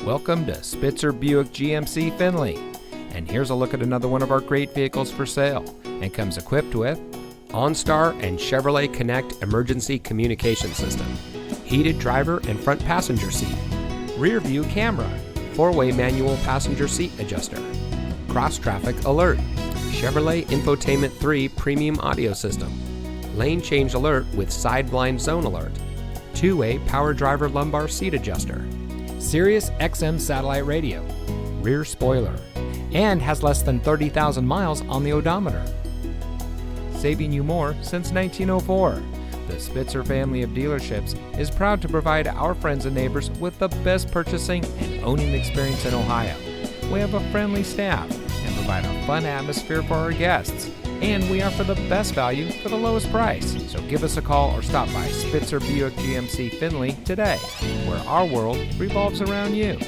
Welcome to Spitzer Buick GMC Findlay. And here's a look at another one of our great vehicles for sale, and comes equipped with OnStar and Chevrolet Connect emergency communication system, heated driver and front passenger seat, rear view camera, 4-way manual passenger seat adjuster, cross traffic alert, Chevrolet Infotainment 3 premium audio system, lane change alert with side blind zone alert, 2-way power driver lumbar seat adjuster, Sirius XM satellite radio, rear spoiler, and has less than 30,000 miles on the odometer. Saving you more since 1904. The Spitzer family of dealerships is proud to provide our friends and neighbors with the best purchasing and owning experience in Ohio. We have a friendly staff and provide a fun atmosphere for our guests. And we offer the best value for the lowest price. So give us a call or stop by Spitzer Buick GMC Findlay today, where our world revolves around you.